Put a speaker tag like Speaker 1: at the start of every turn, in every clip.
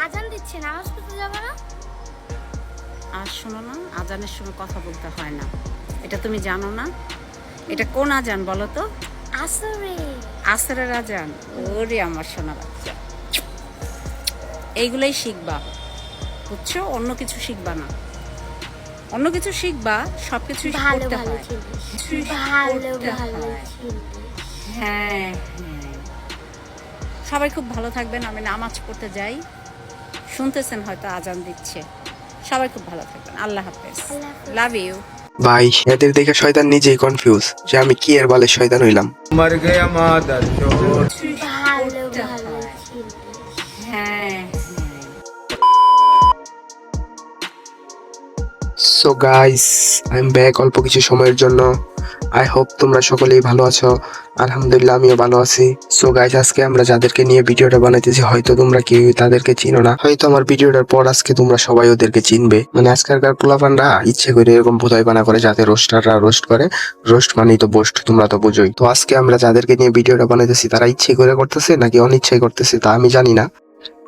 Speaker 1: আজান দিচ্ছে, নামাজ পড়তে যাবে না?
Speaker 2: আর শোনো না, আজানের সময় কথা বলতে হয় না, এটা তুমি জানো না? এটা কোন আজান বলো তো?
Speaker 1: আসরে।
Speaker 2: আসরের আজান। ওরে আমার সোনা বাচ্চা, এইগুলোই শিখবা, বুঝছো? অন্য কিছু শিখবা না। অন্য কিছু শিখবা, সব কিছু
Speaker 1: ভালো
Speaker 2: করতে
Speaker 1: ভালো
Speaker 2: হয়।
Speaker 1: ছিলিস, ভালো
Speaker 2: করতে
Speaker 1: ভালো
Speaker 2: হয়।
Speaker 1: ছিলিস।
Speaker 2: হ্যাঁ হ্যাঁ, সবাই খুব ভালো থাকবেন। আমি নামাজ পড়তে যাই, শুনতেছেন হয়তো আজান দিচ্ছে। সবাই খুব ভালো থাকবেন। আল্লাহ হাফেজ,
Speaker 1: আল্লাহ হাফেজ।
Speaker 2: Love you.
Speaker 3: ভাই এদের দেখে শয়তান নিজেই কনফিউজ যে আমি কি এর বালে শয়তান হইলাম।
Speaker 4: मर गया मादर चोर
Speaker 1: ভালো
Speaker 2: করতে
Speaker 1: ভালো
Speaker 2: হয়।
Speaker 1: ছিলিস।
Speaker 2: হ্যাঁ হ্যাঁ।
Speaker 3: So guys, I am back অল্প কিছু সময়ের জন্য। আই হোপ তোমরা সকলেই ভালো আছো। আলহামদুলিল্লাহ আমিও ভালো আছি। সো গাইস, আজকে আমরা যাদেরকে নিয়ে ভিডিওটা বানাইতেছি হয়তো তোমরা কেউ তাদেরকে চিনো না, হয়তো আমার ভিডিওটার পর আজকে তোমরা সবাই ওদেরকে চিনবে। মানে আজকালকার পোলাপানরা ইচ্ছে করে এরকম ভুতাই বানা করে যাতে রোস্টাররা রোস্ট করে। রোস্ট মানেই তো বোস্ট, তোমরা তো বুঝোই। তো আজকে আমরা যাদেরকে নিয়ে ভিডিওটা বানাইতেছি তারা ইচ্ছে করে করতেছে নাকি অনিচ্ছায় করতেছে তা আমি জানি না।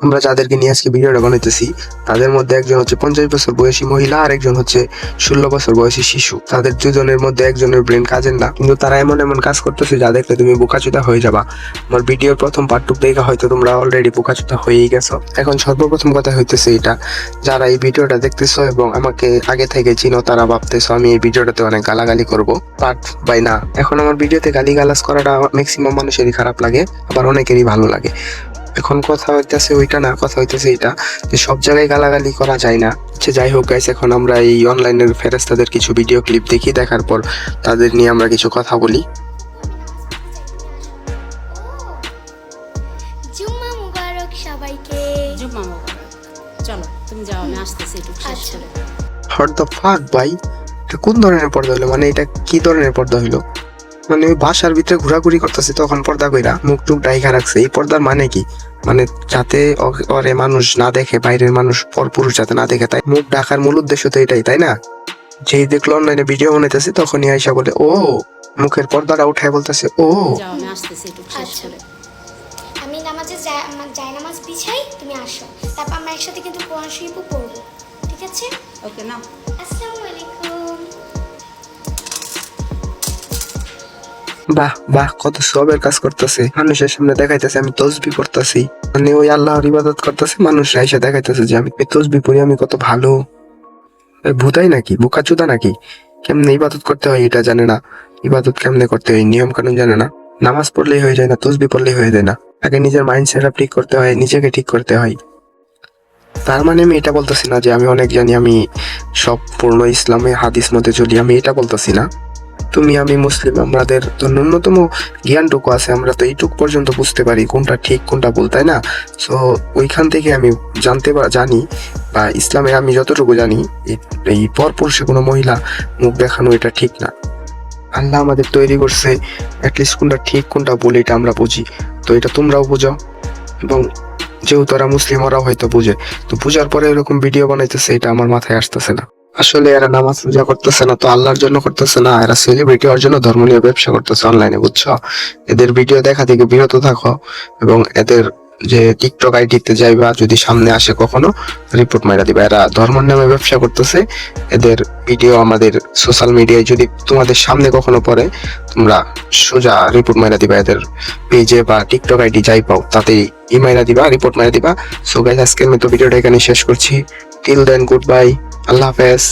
Speaker 3: আমরা যাদেরকে নিয়ে আজকে ভিডিওটা বানাইতেছি তাদের মধ্যে একজন হচ্ছে 50 বছর বয়সী মহিলা আর একজন হচ্ছে 16 বছর বয়সী শিশু। তাদের দুজনের মধ্যে একজনের ব্রেন কাজের না, কিন্তু তারা এমন এমন কাজ করতেছে যা দেখলে তুমি বোকাচোদা হয়ে যাবা। আমার ভিডিওর প্রথম পার্টটুক দেখে হয়তো তোমরা অলরেডি বোকাচোদা হয়েই গেছো। এখন সর্বপ্রথম কথা হইতেছে এটা, যারা এই ভিডিওটা দেখতেছো এবং আমাকে আগে থেকে চিনো তারা ভাবতেছো আমি এই ভিডিওটাতে অনেক গালাগালি করব, বাট বাই না। এখন আমার ভিডিওতে গালিগালাজ করাটা ম্যাক্সিমাম মানুষেরই খারাপ লাগে, আবার অনেকেরই ভালো লাগে। এখন কথা হইতেছে ওইটা না, কথা হইতেছে এটা যে সব জায়গায় গালাগালি করা যায় না। আচ্ছা যাই হোক গাইস, এখন আমরা এই অনলাইনের ফেরেশতাদের কিছু ভিডিও ক্লিপ দেখি, দেখার পর তাদের নিয়ে আমরা কিছু কথা বলি।
Speaker 1: জুম্মা মুবারক সবাইকে।
Speaker 2: জুম্মা মোবারক। চলো তুমি যাও, আমি আসতেছি একটু শেষ
Speaker 1: আচ্ছা।
Speaker 2: করে।
Speaker 3: হোয়াট দ্য ফাক ভাই, এটা কোন ধরনের পর্দা হইলো? মানে এটা কি ধরনের পর্দা হইলো? মানে ওই বাসার ভিতরে ঘোরাঘুরি করতেছে তখন পর্দা কইরা মুখ টুক ডাইকা রাখছে, এই পর্দার মানে কি? মানে যাতে ওরে মানুষ না দেখে, বাইরের মানুষ পরপুরুষ যাতে না দেখে, তাই মুখ ঢাকার মূল উদ্দেশ্য তো এটাই, তাই না? যেই দেখলো অনলাইনে ভিডিও বানাইতেছে তখনই আইসা বলে ও, মুখের পর্দাটা উঠায় বলতেছে ও।
Speaker 2: যাও, আমি আসতেছি একটু শেষ
Speaker 1: আচ্ছা।
Speaker 2: করে।
Speaker 1: আমি নামাজে যাই নামাজ বিছাই, তুমি আসো, তারপর আমরা একসাথে কিন্তু কোরআন শরীফও পড়বো, ঠিক আছে?
Speaker 2: ওকে না,
Speaker 1: আসসালামু আলাইকুম।
Speaker 3: বাহ বাহ, কত সবের কাজ করতেছে, মানুষের সামনে দেখাইতেছে আমি তসবি পড়তেছি। মানে ওই আল্লাহর ইবাদত করতেছে, মানুষ আইসা দেখাইতেছে যে আমি তসবি পড়ি, আমি কত ভালো। ভূতাই নাকি, বোকাচোদা নাকি? কেমনে ইবাদত করতে হয় এটা জানে না, ইবাদত কেমনে করতে হয় নিয়ম কানুন জানে না। নামাজ পড়লেই হয়ে যায় না, তসবি পড়লেই হয়ে যায় না, আগে নিজের মাইন্ড সেট আপ ঠিক করতে হয়, নিজেকে ঠিক করতে হয়। তার মানে আমি এটা বলতেছি না যে আমি অনেক জানি, আমি সব পূর্ণ ইসলামে হাদিস মতে চলি, আমি এটা বলতেছি না। তুমি আমি মুসলিম, আমাদের তো ন্যূনতম জ্ঞানটুকু আছে, আমরা তো এইটুক পর্যন্ত বুঝতে পারি কোনটা ঠিক কোনটা ভুল, তাই না? সো ওইখান থেকে আমি জানি, বা ইসলামে আমি যতটুকু জানি এই পরপুরুষে কোনো মহিলা মুখ দেখানো এটা ঠিক না। আল্লাহ আমাদের তৈরি করছে, অ্যাটলিস্ট কোনটা ঠিক কোনটা ভুল এটা আমরা বুঝি। তো এটা তোমরাও বুঝো, এবং যেহেতু ওরা মুসলিম ওরাও হয়তো বুঝে, তো বুঝার পরে এরকম ভিডিও বানাইতেছে এটা আমার মাথায় আসতেছে না। আসলে এরা নামাজ পূজা করতেছে না তো আল্লাহর জন্য করতেছে না, এরা সেলিব্রিটি হওয়ার জন্য ধর্ম নিয়ে ব্যবসা করতেছে অনলাইনে, বুঝছো? এদের ভিডিও দেখা থেকে বিরত থাকো, এবং এদের যে টিকটক আইডিতে যাইবা যদি সামনে আসে কখনো, রিপোর্ট মাইরা দিবা। এরা ধর্মের নামে ব্যবসা করতেছে, এদের ভিডিও আমাদের সোশ্যাল মিডিয়ায় যদি তোমাদের সামনে কখনো পড়ে, তোমরা সোজা রিপোর্ট মাইরা দিবা। এদের পেজে বা টিকটক আইডি যাই পাও তাতেই মাইরা দিবা, রিপোর্ট মাইরা দিবা। সো গাইস, আজকের মতো ভিডিওটা এখানে শেষ করছি। টিল দেন, গুড বাই, আল্লাহ হাফেজ।